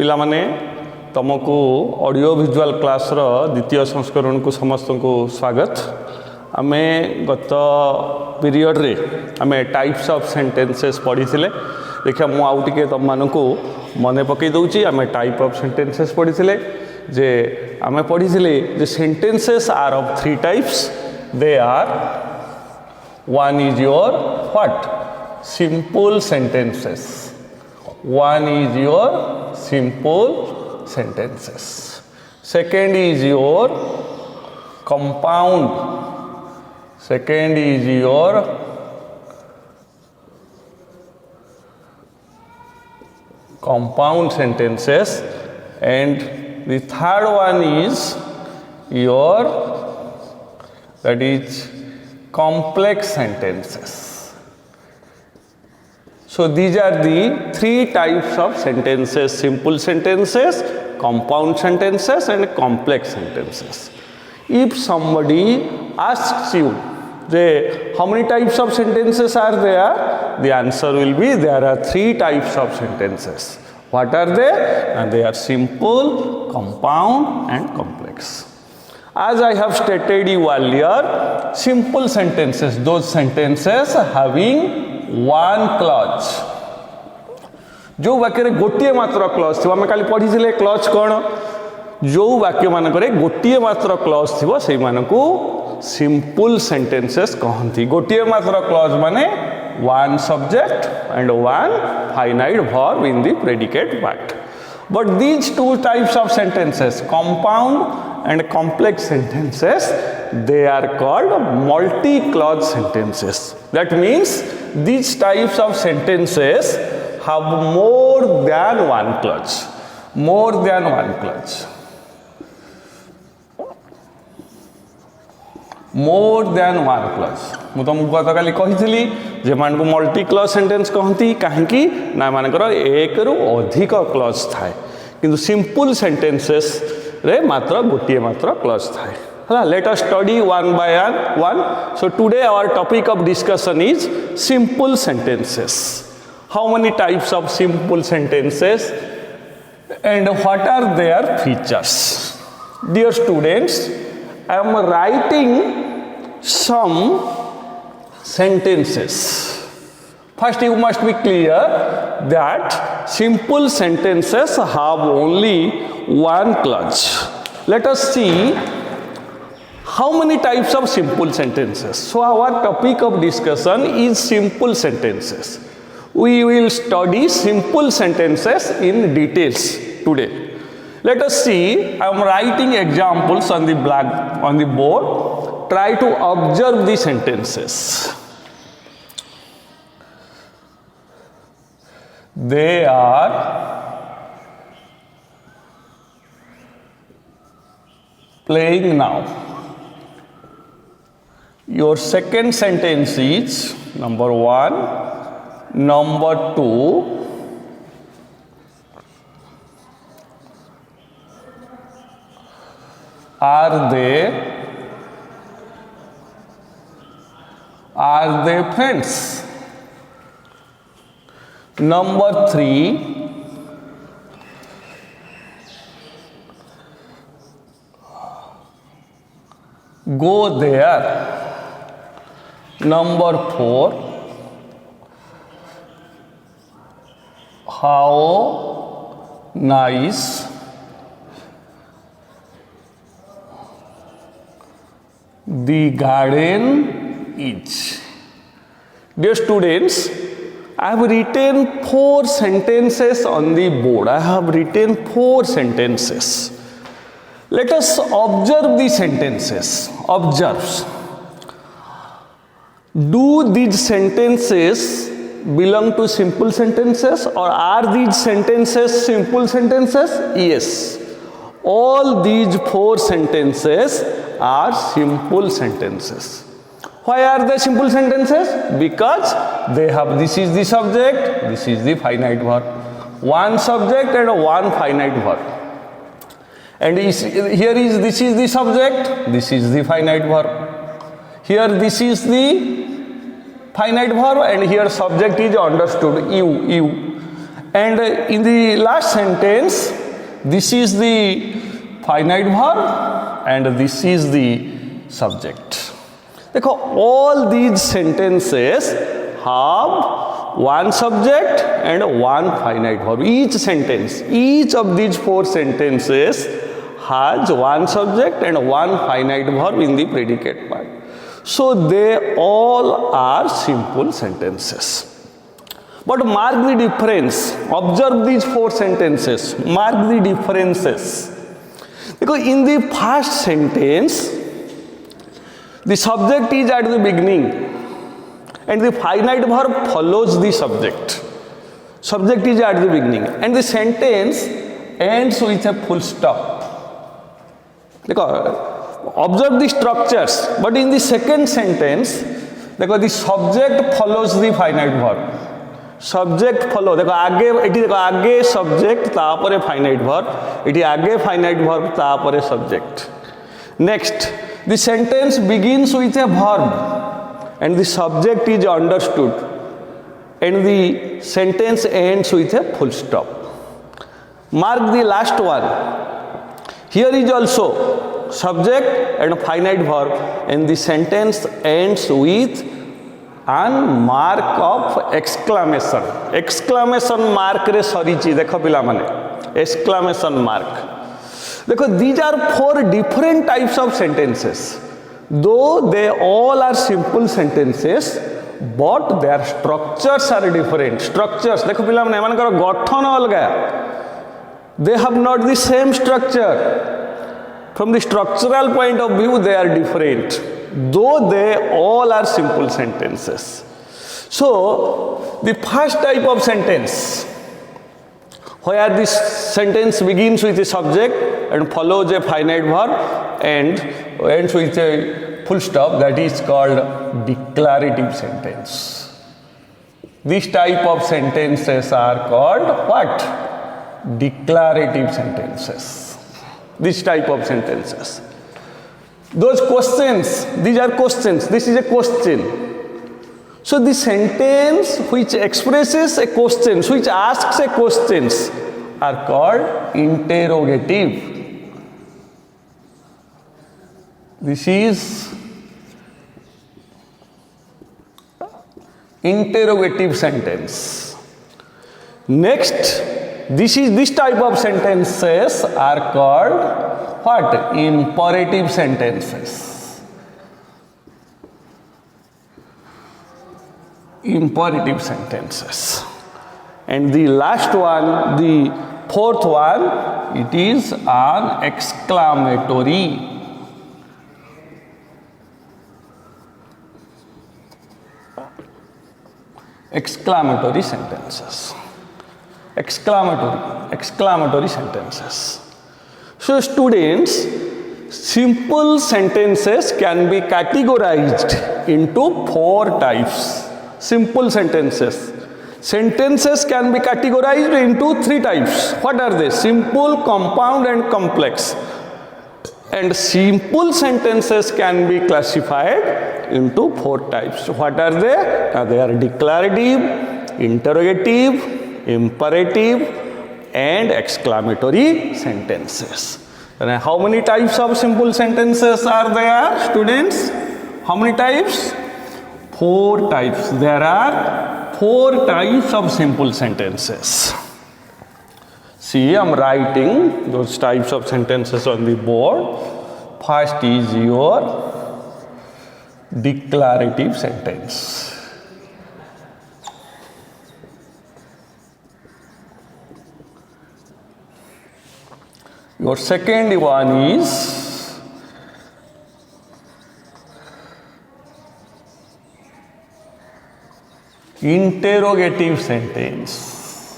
पिला माने तुमको ऑडियो विजुअल क्लास रो द्वितीय संस्करण को समस्त को स्वागत। आमे गत पीरियड रे आमे टाइप्स ऑफ सेंटेंसेस पढ़ी थिले। देखिए मु आउ टिके तुम मानकू मने पकई दउची। आमे टाइप ऑफ सेंटेंसेस पढ़ी थिले जे आमे पढ़ी थिले जे sentences are of three types. They are one is your what simple sentences. One is your simple sentences. Second is your compound. Second is your compound sentences. And the third one is your, that is complex sentences. So these are the three types of sentences: simple sentences, compound sentences and complex sentences. If somebody asks you how many types of sentences are there, the answer will be there are three types of sentences. What are they? And they are simple, compound and complex. As I have stated you earlier, simple sentences, those sentences having one clause, जो वाक्य रे गोटिए मात्र clause थी। आम काली पढ़ी थिले clause कौन, जो वाक्य मानक गोटिए मात्र क्लॉज थी से मानकू सिंपल सेंटेंसेस कहती। गोटिए मात्र क्लॉज माने one subject and one finite verb in the predicate part. But these two types of sentences, compound and complex sentences, they are called multi-clause sentences. That means these types of sentences have more than one clause. More than one clause. More than one clause. मु तुमको गत काली कही जे मान को multi clause sentence कहती कहीं ना मानकर एक रु अधिक क्लॉज थाए, किंतु सिंपल सेंटेंसेस रे मात्र गोटिए मात्र क्लॉज थाए। हला let us study one by one. So today our topic of discussion is simple sentences. How many types of simple sentences and what are their features? Dear students, I am writing some sentences. First you must be clear that simple sentences have only one clause. Let us see how many types of simple sentences. So our topic of discussion is simple sentences. We will study simple sentences in details today. Let us see. I am writing examples on the board. Try to observe the sentences. They are playing now. Your second sentence is number one, number two, are they friends? Number three, go there. Number four, how nice the garden is. Dear students, I have written four sentences on the board. I have written four sentences. Let us observe the sentences. Observe. Do these sentences belong to simple sentences, or are these sentences simple sentences? Yes. All these four sentences are simple sentences. Why are they simple sentences? Because they have, this is the subject, this is the finite verb. One subject and one finite verb. And this is the subject, this is the finite verb. Here this is the finite verb and here subject is understood, you. And in the last sentence, this is the finite verb and this is the subject. देखो, all these sentences have one subject and one finite verb. Each sentence, each of these four sentences has one subject and one finite verb in the predicate part. So they all are simple sentences. But mark the difference. Observe these four sentences. Mark the differences. Because in the first sentence, the subject is at the beginning and the finite verb follows the subject. Subject is at the beginning and the sentence ends with a full stop. Observe the structures. But in the second sentence, the subject follows the finite verb. Subject follow, देखो आगे इटी देखो आगे subject तापरे finite verb, इटी आगे finite verb तापरे subject. Next, the sentence begins with a verb and the subject is understood and the sentence ends with a full stop. Mark the last one. Here is also subject and finite verb and the sentence ends with an mark of exclamation. Exclamation mark रे सरीची देखो पिला माने exclamation mark. देखो, these are four different types of sentences. Though they all are simple sentences, but their structures are different. Structures देखो पिला माने एमानकर गठन अलगा. They have not the same structure. From the structural point of view, they are different. Though they all are simple sentences. So, the first type of sentence, where this sentence begins with a subject and follows a finite verb and ends with a full stop, that is called declarative sentence. This type of sentences are called what? Declarative sentences. This type of sentences. Those questions, these are questions, this is a question. So the sentence which expresses a question, which asks a questions are called interrogative. This is interrogative sentence. Next, this type of sentences are called what? Imperative sentences. Imperative sentences. And the last one, the fourth one, it is an exclamatory. Exclamatory sentences. Exclamatory sentences. So students, simple sentences can be categorized into four types. Simple sentences. Sentences can be categorized into three types. What are they? Simple, compound and complex. And simple sentences can be classified into four types. What are they? They are declarative, interrogative, imperative and exclamatory sentences. And how many types of simple sentences are there, students? How many types? Four types. There are four types of simple sentences. See, I am writing those types of sentences on the board. First is your declarative sentence. Your second one is interrogative sentences.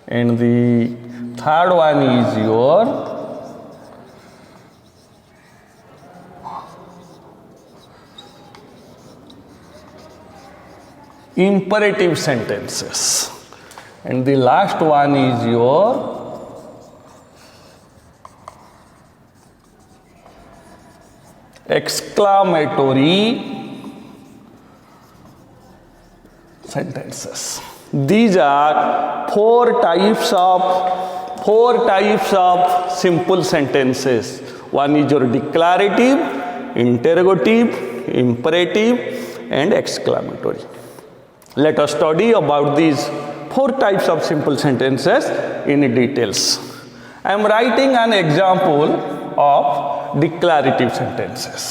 And the third one is your imperative sentences. And the last one is your exclamatory sentences. These are four types of simple sentences. One is your declarative, interrogative, imperative, and exclamatory. Let us study about these four types of simple sentences in details. I am writing an example of declarative sentences.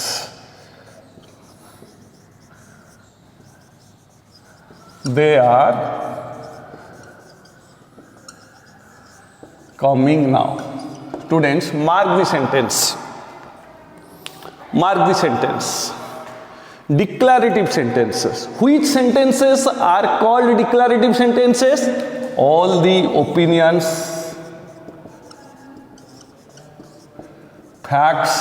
They are coming now. Students, mark the sentence. Mark the sentence. Declarative sentences. Which sentences are called declarative sentences? All the opinions, facts,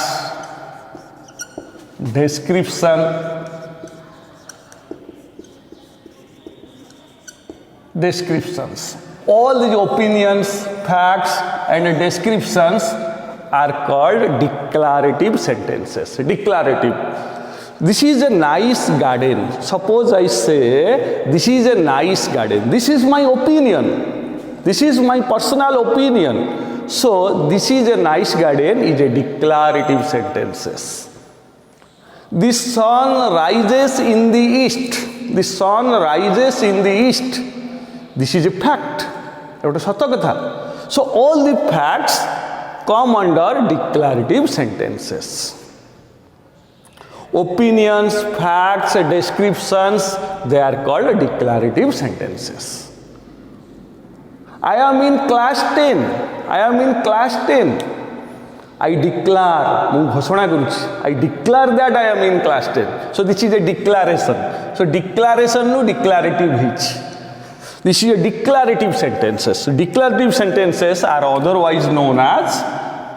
descriptions. All the opinions, facts, and descriptions are called declarative sentences. Declarative. This is a nice garden. Suppose I say, this is a nice garden. This is my opinion. This is my personal opinion. So, this is a nice garden is a declarative sentences. The sun rises in the east. The sun rises in the east. This is a fact. So, all the facts come under declarative sentences. Opinions, facts, descriptions, they are called declarative sentences. I am in class 10. I am in class 10. I declare, I declare that I am in class 10. So this is a declaration. So declaration no declarative hitch. This is a declarative sentences. Declarative sentences are otherwise known as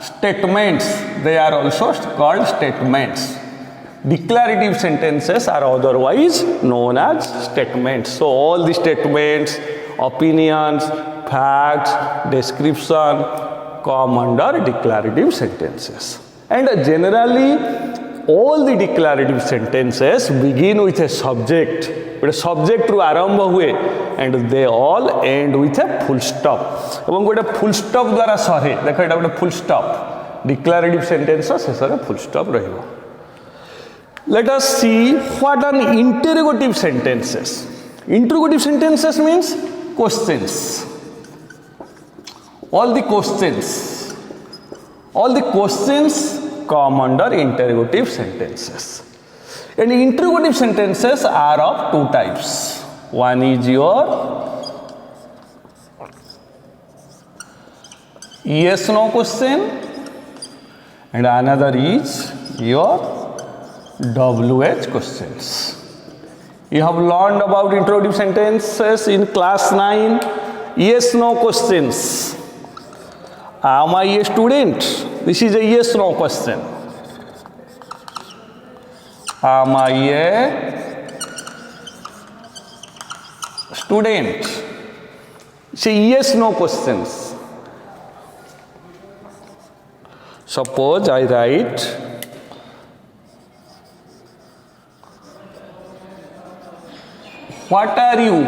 statements. They are also called statements. Declarative sentences are otherwise known as statements. So all the statements, opinions, facts, description come under declarative sentences. And generally all the declarative sentences begin with a subject. But a subject ru arambha hue and they all end with a full stop. Ebong gote full stop dwara sare. Dekho eta gote full stop. Declarative sentence sesare full stop rahibo. Let us see what are interrogative sentences. Interrogative sentences means questions. All the questions come under interrogative sentences. And interrogative sentences are of two types. One is your yes no question and another is your WH questions. You have learned about interrogative sentences in class 9. Yes no questions. Am I a student? This is a yes no question. Am I a student? Say yes no questions. Suppose I write what are you?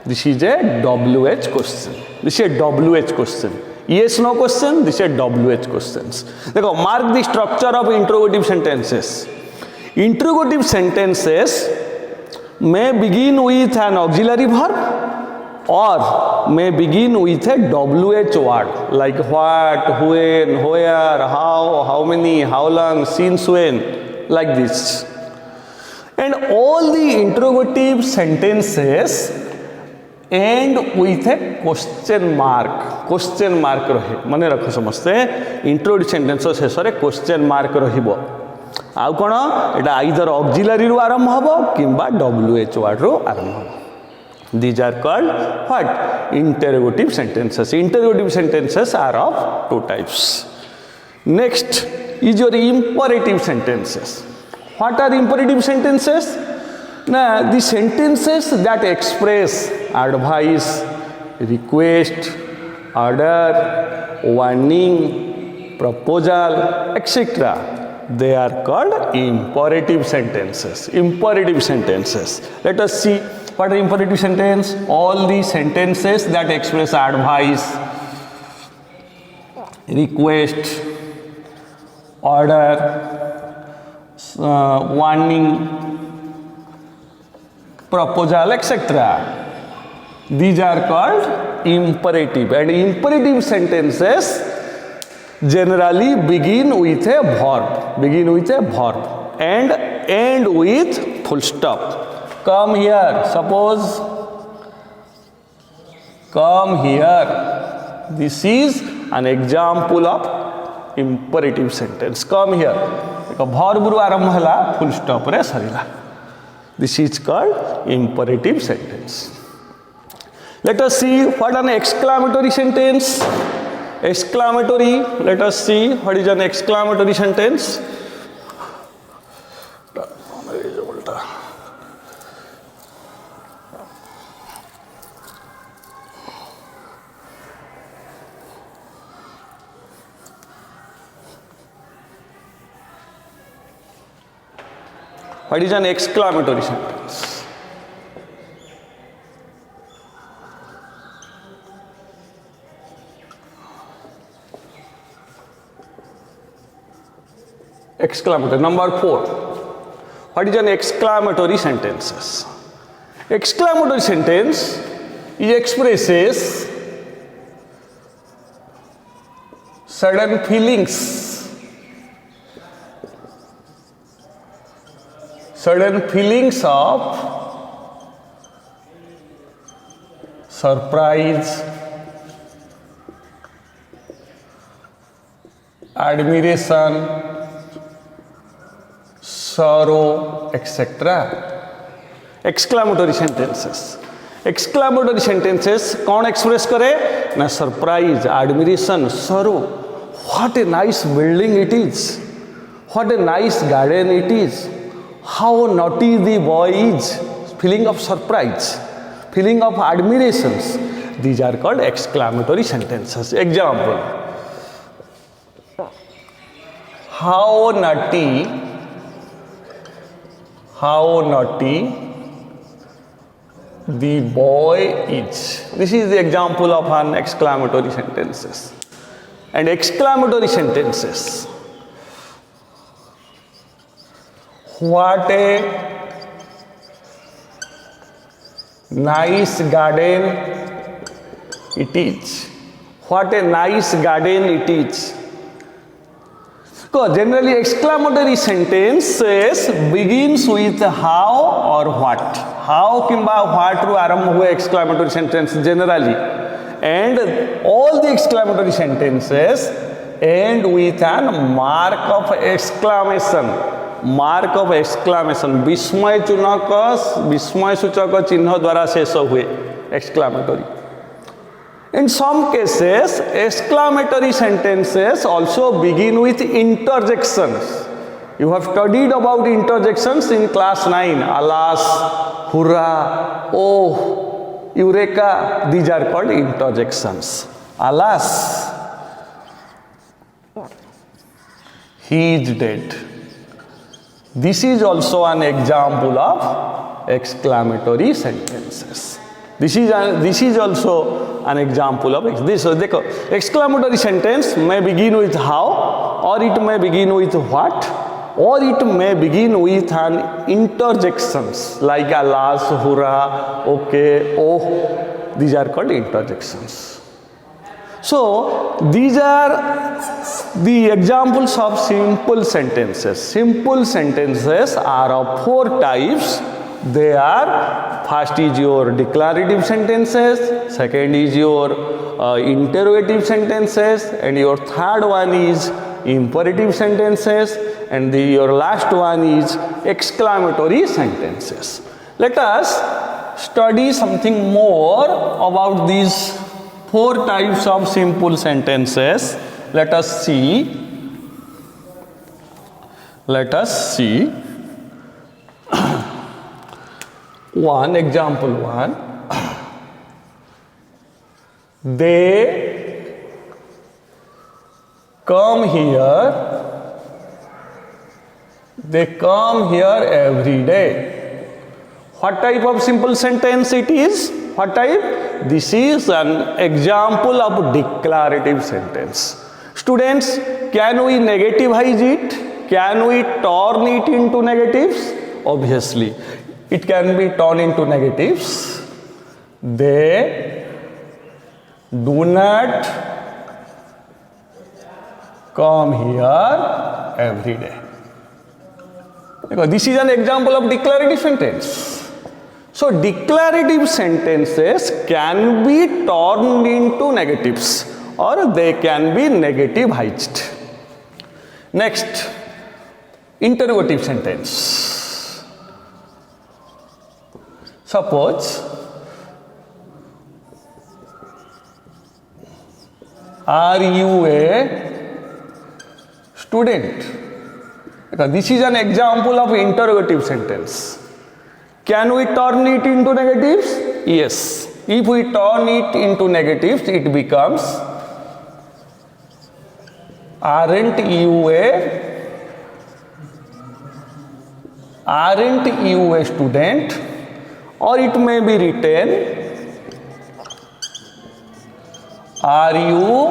This is a WH question. This is a WH question. Yes no question, this is WH questions. Dekho, mark the structure of interrogative sentences. Interrogative sentences may begin with an auxiliary verb or may begin with a WH word like what, when, where, how many, how long, since when, like this. And all the interrogative sentences end with a question mark. Question mark रहे मने रख समस्ते introduce sentence शेष रे question mark रहिबो आउ कोन एटा either auxiliary रु आरंभ हबो किंबा WH वर्ड रु आरंभ हबो. These are called what? Interrogative sentences. Interrogative sentences are of two types. Next is your imperative sentences. What are imperative sentences? Now, the sentences that express advice, request, order, warning, proposal, etc. They are called imperative sentences. Imperative sentences. Let us see what are imperative sentence. All the sentences that express advice, request, order, warning, proposal, etc. These are called imperative, and imperative sentences generally begin with a verb, and end with full stop. Come here, suppose, come here. This is an example of imperative sentence. Come here. Verb ru आरंभ हला, full stop रे सरिला. This is called imperative sentence. Let us see what an exclamatory sentence. Exclamatory, let us see what is an exclamatory sentence. What is an exclamatory sentence? Exclamatory. Number 4. What is an exclamatory sentences? Exclamatory sentence expresses sudden feelings of surprise, admiration, sorrow, etc. Exclamatory sentences. Exclamatory sentences कौन express करे ना? Surprise, admiration, sorrow. What a nice building it is. What a nice garden it is. How naughty the boy is. Feeling of surprise, feeling of admirations. These are called exclamatory sentences. Example: how naughty the boy is. This is the example of an exclamatory sentences. And exclamatory sentences: what a nice garden it is. What a nice garden it is. So generally exclamatory sentences begins with how or what. How किंबा what रू आरंभ हुए exclamatory sentence generally, and all the exclamatory sentences end with an mark of exclamation. Mark of exclamation. विस्मय सूचक चिन्ह द्वारा शेष हुए exclamatory. In some cases, exclamatory sentences also begin with interjections. You have studied about interjections in class 9. Alas, hurrah, oh, eureka. These are called interjections. Alas, he is dead. This is also an example of exclamatory sentences. This is also an example of this. So, देखो, exclamatory sentence may begin with how, or it may begin with what, or it may begin with an interjections like alas, hurrah, okay, oh. These are called interjections. So these are the examples of simple sentences. Simple sentences are of 4 types. They are: first is your declarative sentences, second is your interrogative sentences, and your third one is imperative sentences, and your last one is exclamatory sentences. Let us study something more about these 4 types of simple sentences. Let us see. Example 1. They come here They come here every day. What type of simple sentence it is? What type? This is an example of declarative sentence. Students, can we negativize it? Can we turn it into negatives? Obviously, it can be turned into negatives. They do not come here every day. Because this is an example of declarative sentence. So declarative sentences can be turned into negatives or they can be negativized. Next, interrogative sentence. Suppose, are you a student? Because this is an example of interrogative sentence. Can we turn it into negatives? Yes. If we turn it into negatives, it becomes, aren't you a student? Or it may be written, are you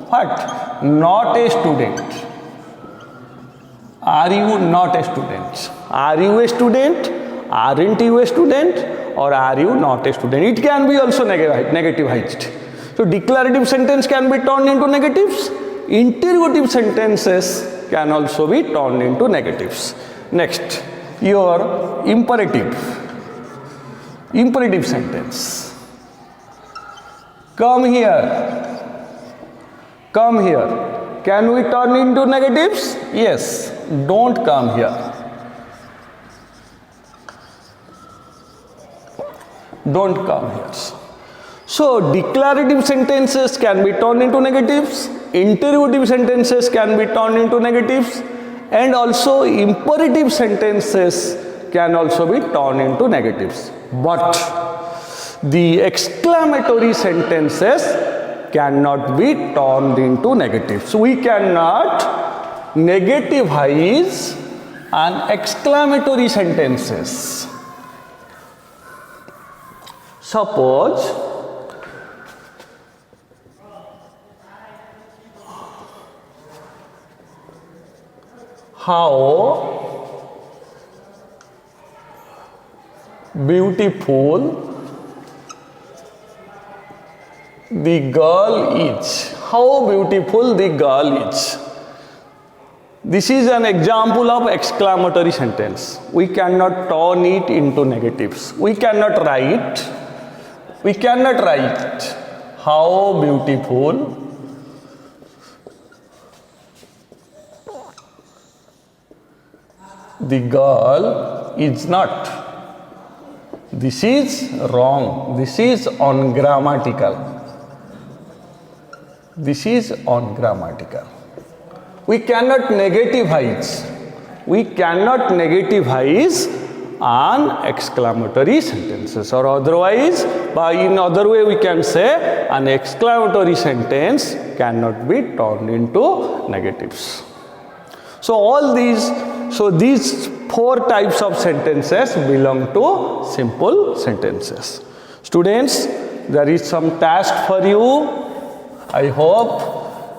what? Not a student. Are you not a student? Are you a student? Aren't you a student? Or are you not a student? It can be also negativized. So declarative sentence can be turned into negatives. Interrogative sentences can also be turned into negatives. Next, your imperative sentence. Come here. Come here. Can we turn into negatives? Yes. Don't come here. Don't come here. So declarative sentences can be turned into negatives, interrogative sentences can be turned into negatives, and also imperative sentences can also be turned into negatives. But the exclamatory sentences cannot be turned into negatives. So we cannot negativize an exclamatory sentences. Suppose how beautiful the girl is. How beautiful the girl is. This is an example of exclamatory sentence. We cannot turn it into negatives. We cannot write how beautiful the girl is not. This is wrong. This is ungrammatical. This is ungrammatical. We cannot negativize. We cannot negativize an exclamatory sentences, or otherwise, by in other way we can say an exclamatory sentence cannot be turned into negatives. So these four types of sentences belong to simple sentences. Students, there is some task for you. I hope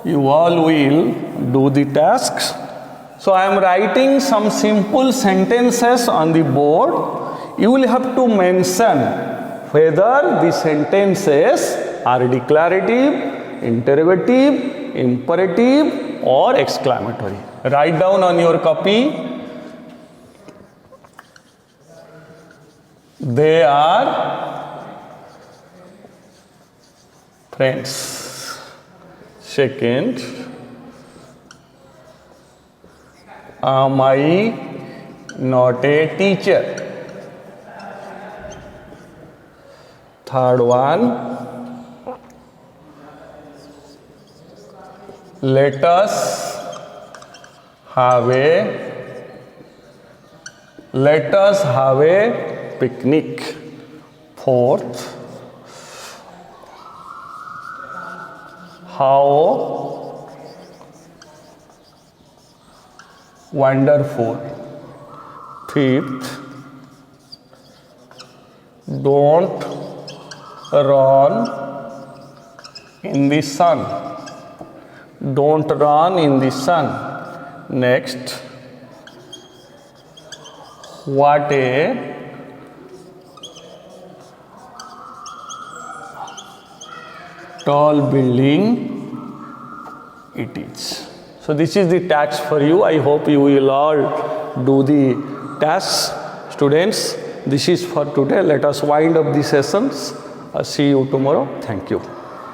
you all will do the tasks. So I am writing some simple sentences on the board. You will have to mention whether the sentences are declarative, interrogative, imperative or exclamatory. Write down on your copy. They are friends. Second, am I not a teacher? Third one, let us have a picnic. Fourth, how wonderful Fifth, don't run in the sun. Don't run in the sun. Next, what a tall building it is. So this is the task for you. I hope you will all do the tasks. Students, this is for today. Let us wind up the sessions. See you tomorrow. Thank you.